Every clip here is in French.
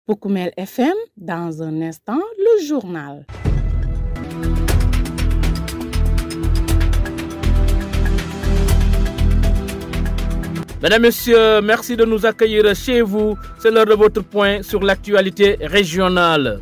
Poukoumel FM, dans un instant, le journal. Mesdames, Messieurs, merci de nous accueillir chez vous. C'est l'heure de votre point sur l'actualité régionale.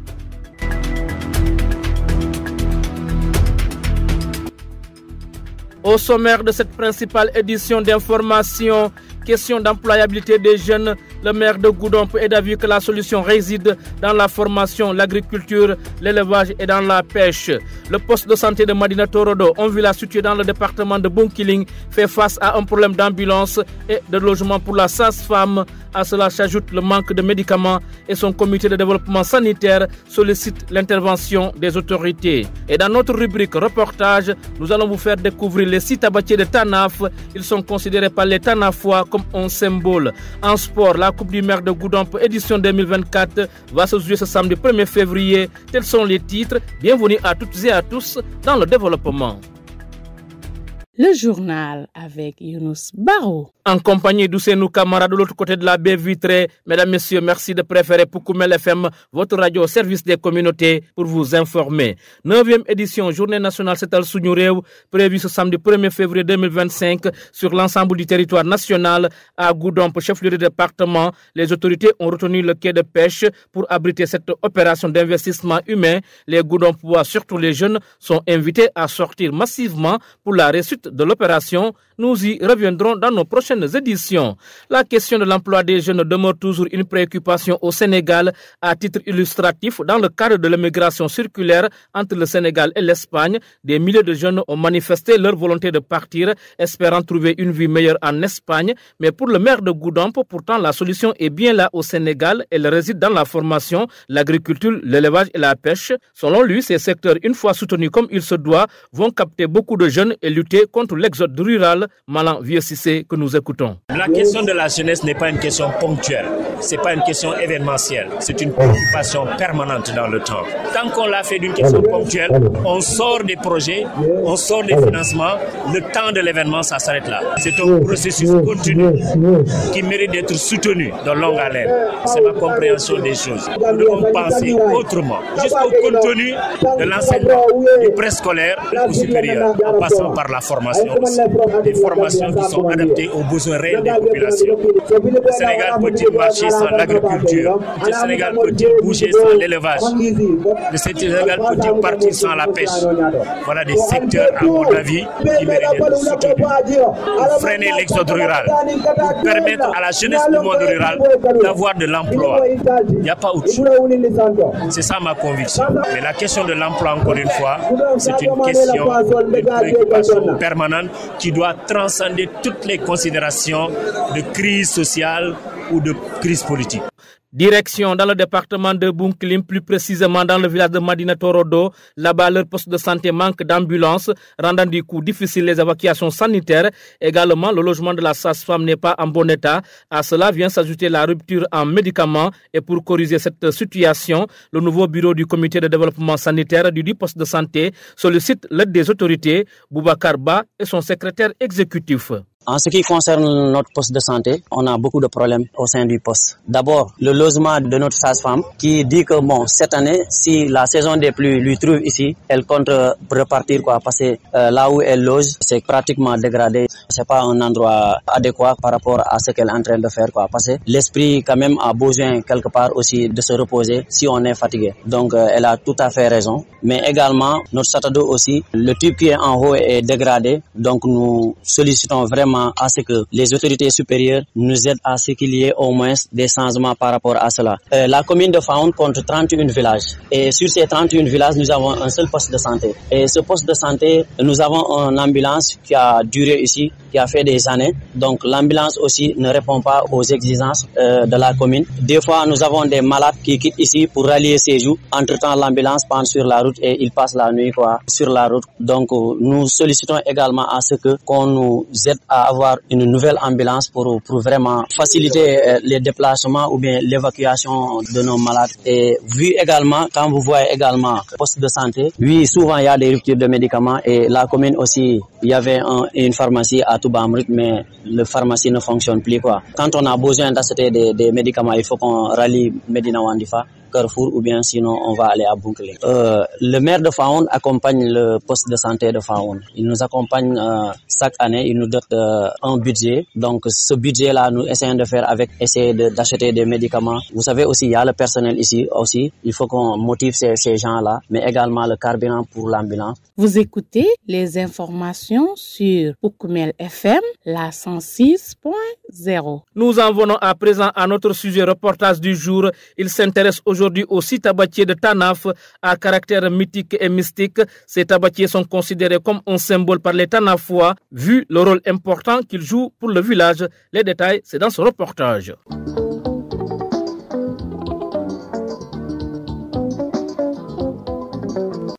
Au sommaire de cette principale édition d'information, question d'employabilité des jeunes, le maire de Goudomp est d'avis que la solution réside dans la formation, l'agriculture, l'élevage et dans la pêche. Le poste de santé de Madina Torodo, on vit la situé dans le département de Bunkiling, fait face à un problème d'ambulance et de logement pour la sage-femme. À cela s'ajoute le manque de médicaments et son comité de développement sanitaire sollicite l'intervention des autorités. Et dans notre rubrique reportage, nous allons vous faire découvrir les sites abattiers de Tanaf. Ils sont considérés par les Tanafois comme un symbole. En sport, la Coupe du maire de Goudomp édition 2024 va se jouer ce samedi 1er février. Tels sont les titres. Bienvenue à toutes et à tous dans le développement. Le journal avec Younous Baro. En compagnie d'Ousseinou Kamara de l'autre côté de la baie vitrée. Mesdames, Messieurs, merci de préférer Poukoumel FM, votre radio au service des communautés, pour vous informer. 9e édition, Journée nationale Setal Suñu Réew, prévue ce samedi 1er février 2025 sur l'ensemble du territoire national. À Goudomp, chef-lieu de département, les autorités ont retenu le quai de pêche pour abriter cette opération d'investissement humain. Les Goudompois, surtout les jeunes, sont invités à sortir massivement pour la réussite de l'opération. Nous y reviendrons dans nos prochaines éditions. La question de l'emploi des jeunes demeure toujours une préoccupation au Sénégal. À titre illustratif, dans le cadre de l'immigration circulaire entre le Sénégal et l'Espagne, des milliers de jeunes ont manifesté leur volonté de partir, espérant trouver une vie meilleure en Espagne. Mais pour le maire de Goudomp, pourtant, la solution est bien là au Sénégal. Elle réside dans la formation, l'agriculture, l'élevage et la pêche. Selon lui, ces secteurs, une fois soutenus comme il se doit, vont capter beaucoup de jeunes et lutter contre l'exode rural. Malan Vieux-Cissé, que nous écoutons. La question de la jeunesse n'est pas une question ponctuelle, c'est pas une question événementielle, c'est une préoccupation permanente dans le temps. Tant qu'on l'a fait d'une question ponctuelle, on sort des projets, on sort des financements, le temps de l'événement, ça s'arrête là. C'est un processus continu qui mérite d'être soutenu de longue haleine. C'est ma compréhension des choses. Nous devons penser autrement, jusqu'au contenu de l'enseignement, du préscolaire au supérieur, en passant par la formation aussi. Des formations qui sont adaptées aux besoins réels des populations. Le Sénégal peut-il marcher sans l'agriculture? Le Sénégal peut-il bouger sans l'élevage? Le Sénégal peut-il partir sans la pêche? Voilà des secteurs, à mon avis, qui méritent d'être soutenus pour freiner l'exode rural, pour permettre à la jeunesse du monde rural d'avoir de l'emploi. Il n'y a pas autre chose. C'est ça ma conviction. Mais la question de l'emploi, encore une fois, c'est une question de préoccupation permanente qui doit transcender toutes les considérations de crise sociale ou de crise politique. Direction dans le département de Bunkiling, plus précisément dans le village de Madina Torodo. Là-bas, leur poste de santé manque d'ambulance, rendant du coup difficile les évacuations sanitaires. Également, le logement de la sage-femme n'est pas en bon état. À cela vient s'ajouter la rupture en médicaments. Et pour corriger cette situation, le nouveau bureau du comité de développement sanitaire du poste de santé sollicite l'aide des autorités. Boubacar Ba et son secrétaire exécutif. En ce qui concerne notre poste de santé, on a beaucoup de problèmes au sein du poste. D'abord, le logement de notre sage-femme qui dit que cette année, si la saison des pluies lui trouve ici, elle compte repartir parce que là où elle loge, c'est pratiquement dégradé. C'est pas un endroit adéquat par rapport à ce qu'elle est en train de faire parce que l'esprit quand même a besoin quelque part aussi de se reposer si on est fatigué. Donc elle a tout à fait raison. Mais également, notre satado aussi, le tube qui est en haut est dégradé. Donc nous sollicitons vraiment à ce que les autorités supérieures nous aident à ce qu'il y ait au moins des changements par rapport à cela. La commune de Faoun compte 31 villages et sur ces 31 villages, nous avons un seul poste de santé. Et ce poste de santé, nous avons une ambulance qui a duré ici qui a fait des années. Donc l'ambulance aussi ne répond pas aux exigences de la commune. Des fois, nous avons des malades qui quittent ici pour rallier ces jours. Entre-temps, l'ambulance passe sur la route et ils passent la nuit sur la route. Donc nous sollicitons également à ce qu'on nous aide à avoir une nouvelle ambulance pour vraiment faciliter les déplacements ou bien l'évacuation de nos malades. Et vu également, quand vous voyez également le poste de santé, oui, souvent il y a des ruptures de médicaments et la commune aussi, il y avait une pharmacie à Toubamrit, mais la pharmacie ne fonctionne plus, quoi. Quand on a besoin d'acheter des médicaments, il faut qu'on rallie Medina Wandifa, Carrefour, ou bien sinon on va aller à Bounkelé. Le maire de Faoun accompagne le poste de santé de Faoun. Il nous accompagne chaque année, il nous donne un budget. Donc ce budget-là, nous essayons de faire avec essayer d'acheter des médicaments. Vous savez aussi, il y a le personnel ici aussi. Il faut qu'on motive ces gens-là, mais également le carburant pour l'ambulance. Vous écoutez les informations sur Poukoumel FM, la 106.0. Nous en venons à présent à notre sujet reportage du jour. Il s'intéresse aujourd'hui au site tabatier de Tanaf à caractère mythique et mystique. Ces tabatiers sont considérés comme un symbole par les Tanafois, vu le rôle important qu'ils jouent pour le village. Les détails, c'est dans ce reportage.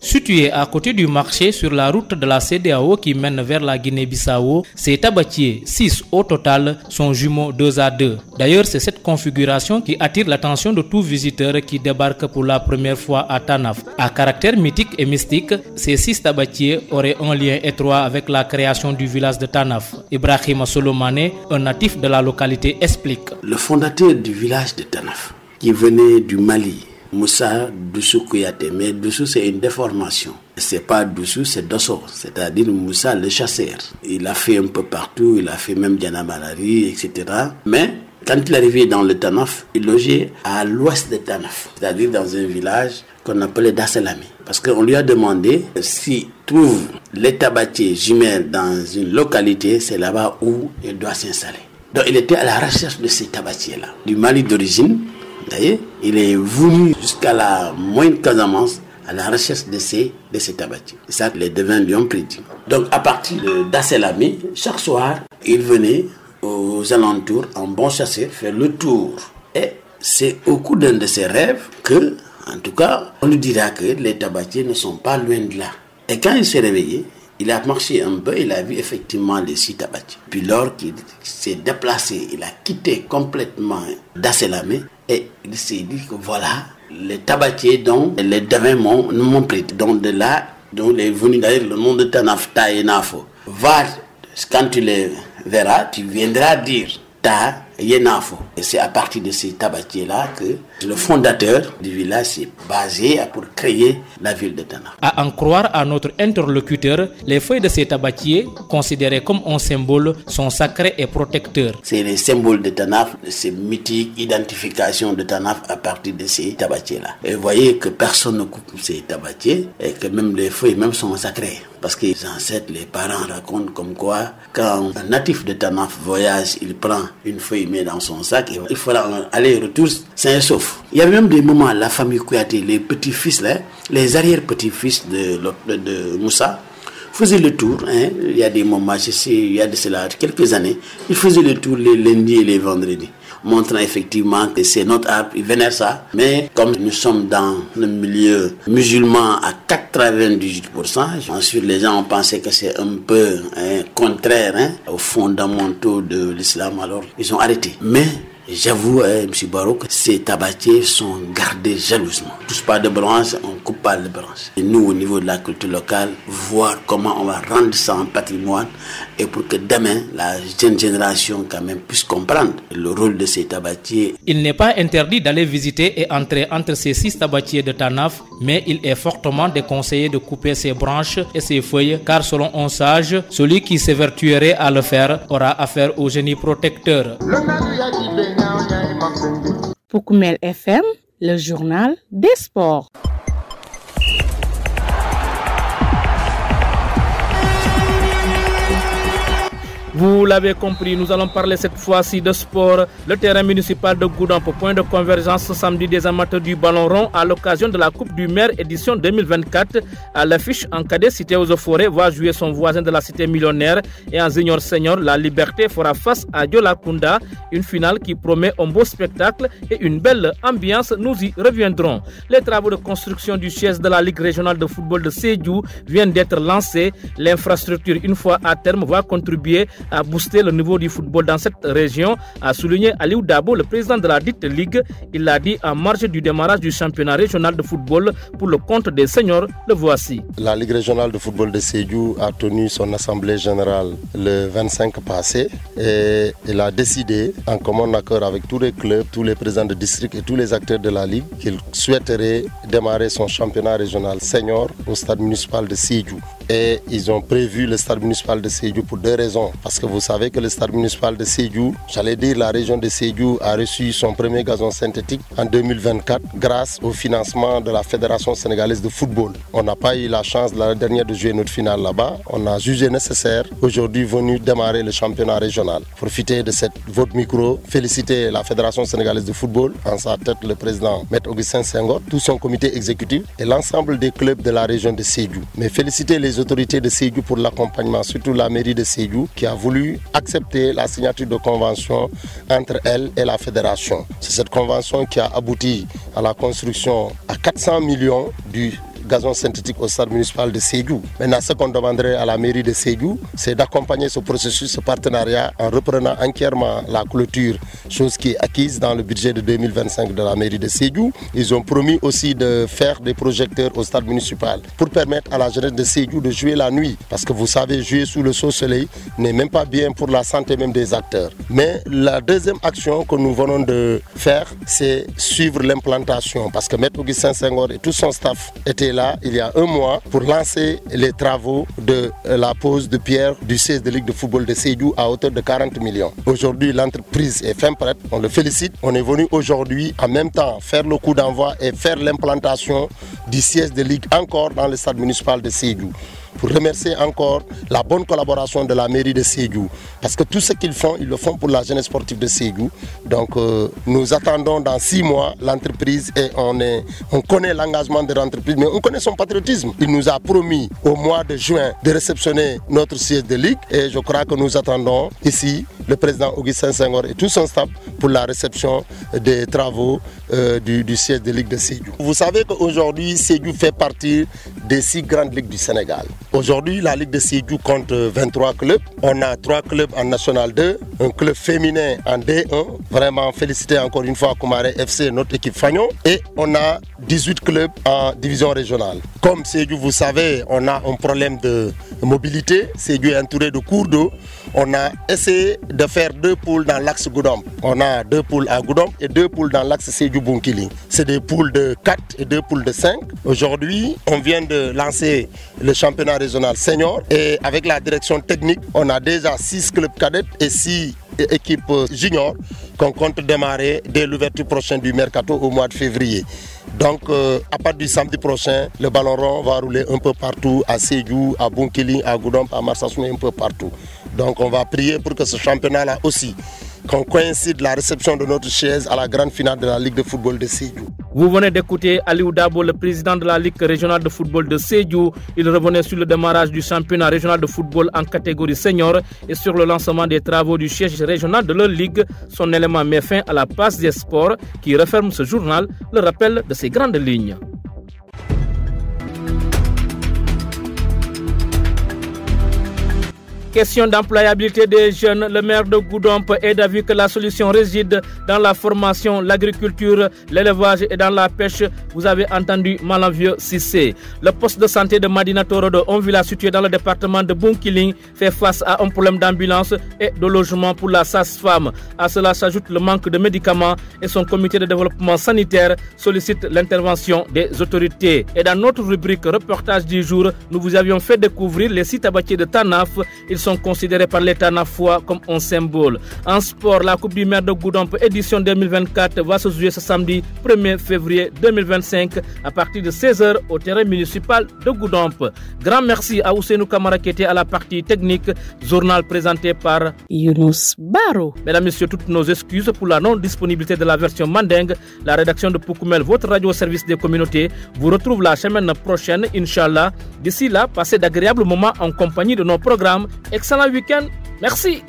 Situé à côté du marché sur la route de la CEDEAO qui mène vers la Guinée-Bissau, ces tabatiers, 6 au total, sont jumeaux 2 à 2. D'ailleurs, c'est cette configuration qui attire l'attention de tout visiteur qui débarque pour la première fois à Tanaf. À caractère mythique et mystique, ces 6 tabatiers auraient un lien étroit avec la création du village de Tanaf. Ibrahima Solomane, un natif de la localité, explique. Le fondateur du village de Tanaf, qui venait du Mali, Moussa Doussou Kouyaté, mais Doussou c'est une déformation. C'est pas Doussou, c'est Dosso, c'est-à-dire Moussa le chasseur. Il a fait un peu partout, il a fait même Diana Malari, etc. Mais quand il est arrivé dans le Tanaf, il logeait à l'ouest de Tanaf, c'est-à-dire dans un village qu'on appelait Dasselami. Parce qu'on lui a demandé s'il trouve les tabatiers jumelles dans une localité, c'est là-bas où il doit s'installer. Donc il était à la recherche de ces tabatiers-là, du Mali d'origine. D'ailleurs, il est venu jusqu'à la moindre Casamance à la recherche de ces tabatiers. C'est ça que les devins lui ont prédit. Donc, à partir d'Asselami, chaque soir, il venait aux alentours en bon chasseur faire le tour. Et c'est au cours d'un de ses rêves que, en tout cas, on lui dira que les tabatiers ne sont pas loin de là. Et quand il s'est réveillé, il a marché un peu, il a vu effectivement les 6 tabatiers. Puis lors qu'il s'est déplacé, il a quitté complètement Dasselami et il s'est dit que voilà, les tabatiers dont les devins m'ont prêté. Donc de là, dont il est venu d'ailleurs le nom de Tanaf, Ta et Nafo. Va, quand tu les verras, tu viendras dire Ta et Nafo. Et c'est à partir de ces tabatiers-là que le fondateur du village s'est basé pour créer la ville de Tanaf. À en croire à notre interlocuteur, les feuilles de ces tabatiers, considérées comme un symbole, sont sacrés et protecteurs. C'est les symboles de Tanaf, ces mythiques identifications de Tanaf à partir de ces tabatiers-là. Et vous voyez que personne ne coupe ces tabatiers et que même les feuilles même sont sacrées. Parce que les ancêtres, les parents racontent comme quoi, quand un natif de Tanaf voyage, il prend une feuille, met dans son sac, et il fera un aller-retour sain et sauf. Il y avait même des moments, la famille Kouyaté, les petits-fils, là, les arrière-petits-fils de Moussa, faisaient le tour. Il y a des moments, je sais, il y a de cela quelques années, ils faisaient le tour les lundis et les vendredis, montrant effectivement que c'est notre arbre, ils vénèrent ça. Mais comme nous sommes dans le milieu musulman à 98%, ensuite les gens ont pensé que c'est un peu contraire aux fondamentaux de l'islam, alors ils ont arrêté. Mais j'avoue, M. Barreau, que ces tabatiers sont gardés jalousement. On ne touche pas de branche, on ne coupe pas de branche. Et nous, au niveau de la culture locale, voir comment on va rendre ça en patrimoine et pour que demain, la jeune génération quand même puisse comprendre le rôle de ces tabatiers. Il n'est pas interdit d'aller visiter et entrer entre ces 6 tabatiers de Tanaf, mais il est fortement déconseillé de couper ses branches et ses feuilles, car selon un sage, celui qui s'évertuerait à le faire aura affaire au génie protecteur. Poukoumel FM, le journal des sports. Vous l'avez compris, nous allons parler cette fois-ci de sport. Le terrain municipal de Goudomp, point de convergence samedi des amateurs du ballon rond à l'occasion de la Coupe du Maire édition 2024. À l'affiche, en cadet, Cité aux Forêts va jouer son voisin de la Cité millionnaire et en junior senior, la Liberté fera face à Diola-Kunda. Une finale qui promet un beau spectacle et une belle ambiance. Nous y reviendrons. Les travaux de construction du siège de la Ligue régionale de football de Sédhiou viennent d'être lancés. L'infrastructure, une fois à terme, va contribuer à booster le niveau du football dans cette région, a souligné Aliou Dabo, le président de la dite ligue. Il l'a dit en marge du démarrage du championnat régional de football pour le compte des seniors. Le voici. La Ligue régionale de football de Sédhiou a tenu son assemblée générale le 25 passé et elle a décidé, en commun accord avec tous les clubs, tous les présidents de district et tous les acteurs de la Ligue, qu'il souhaiterait démarrer son championnat régional senior au stade municipal de Sédhiou. Et ils ont prévu le stade municipal de Sédhiou pour deux raisons. Parce que vous savez que le stade municipal de Sédhiou, j'allais dire la région de Sédhiou a reçu son premier gazon synthétique en 2024 grâce au financement de la Fédération sénégalaise de football. On n'a pas eu la chance l'année dernière de jouer notre finale là-bas. On a jugé nécessaire aujourd'hui venu démarrer le championnat régional. Profitez de votre micro, féliciter la Fédération sénégalaise de football, en sa tête le président Maître Augustin Senghor, tout son comité exécutif et l'ensemble des clubs de la région de Sédhiou. Mais féliciter les autorités de Sédhiou pour l'accompagnement, surtout la mairie de Sédhiou qui a voulu accepter la signature de convention entre elle et la fédération. C'est cette convention qui a abouti à la construction à 400 millions du gazon synthétique au stade municipal de Sédhiou. Maintenant, ce qu'on demanderait à la mairie de Sédhiou, c'est d'accompagner ce processus, ce partenariat, en reprenant entièrement la clôture, chose qui est acquise dans le budget de 2025 de la mairie de Sédhiou. Ils ont promis aussi de faire des projecteurs au stade municipal pour permettre à la jeunesse de Sédhiou de jouer la nuit. Parce que vous savez, jouer sous le soleil n'est même pas bien pour la santé même des acteurs. Mais la deuxième action que nous venons de faire, c'est suivre l'implantation. Parce que Maître Augustin Senghor et tout son staff étaient là il y a un mois pour lancer les travaux de la pose de pierre du siège de Ligue de football de Sédhiou à hauteur de 40 millions. Aujourd'hui, l'entreprise est fin prête, on le félicite. On est venu aujourd'hui en même temps faire le coup d'envoi et faire l'implantation du siège de Ligue encore dans le stade municipal de Sédhiou. Pour remercier encore la bonne collaboration de la mairie de Sédhiou. Parce que tout ce qu'ils font, ils le font pour la jeunesse sportive de Sédhiou. Donc nous attendons dans 6 mois l'entreprise et on connaît l'engagement de l'entreprise, mais on connaît son patriotisme. Il nous a promis au mois de juin de réceptionner notre siège de Ligue et je crois que nous attendons ici le président Augustin Senghor et tout son staff pour la réception des travaux du siège de Ligue de Sédhiou. Vous savez qu'aujourd'hui, Sédhiou fait partie des 6 grandes ligues du Sénégal. Aujourd'hui, la Ligue de Sédhiou compte 23 clubs. On a 3 clubs en National 2, un club féminin en D1. Vraiment féliciter encore une fois Koumaré FC, notre équipe Fagnon. Et on a 18 clubs en division régionale. Comme Sédhiou, vous savez, on a un problème de mobilité. Sédhiou est entouré de cours d'eau. On a essayé de faire 2 poules dans l'axe Goudomp. On a 2 poules à Goudomp et 2 poules dans l'axe Sédhiou-Bounkiling. C'est des poules de 4 et 2 poules de 5. Aujourd'hui, on vient de lancer le championnat régional senior et avec la direction technique, on a déjà 6 clubs cadets et 6 équipes juniors qu'on compte démarrer dès l'ouverture prochaine du mercato au mois de février. Donc à partir du samedi prochain, le ballon rond va rouler un peu partout à Sédhiou, à Bounkiling, à Goudomp, à Marsassoum, un peu partout. Donc on va prier pour que ce championnat-là aussi, qu'on coïncide la réception de notre chaise à la grande finale de la Ligue de football de Sédhiou. Vous venez d'écouter Aliou Dabo, le président de la Ligue régionale de football de Sédhiou. Il revenait sur le démarrage du championnat régional de football en catégorie senior et sur le lancement des travaux du siège régional de leur ligue. Son élément met fin à la passe des sports qui referme ce journal, le rappel de ses grandes lignes. Question d'employabilité des jeunes, le maire de Goudomp est d'avis que la solution réside dans la formation, l'agriculture, l'élevage et dans la pêche. Vous avez entendu Malanvieux Cissé. Le poste de santé de Madina Torodo, un village situé dans le département de Bounkiling, fait face à un problème d'ambulance et de logement pour la sage-femme. À cela s'ajoute le manque de médicaments et son comité de développement sanitaire sollicite l'intervention des autorités. Et dans notre rubrique reportage du jour, nous vous avions fait découvrir les sites abattiers de Tanaf. Ils Ils sont considérés par l'État Nafwa comme un symbole. En sport, la Coupe du maire de Goudomp édition 2024 va se jouer ce samedi 1er février 2025 à partir de 16h au terrain municipal de Goudomp. Grand merci à Ousseinou Kamara qui était à la partie technique. Journal présenté par Younous Baro. Mesdames, Messieurs, toutes nos excuses pour la non-disponibilité de la version mandingue. La rédaction de Poukoumel, votre radio au service des communautés, vous retrouve la semaine prochaine, Inch'Allah. D'ici là, passez d'agréables moments en compagnie de nos programmes. Excellent week-end. Merci.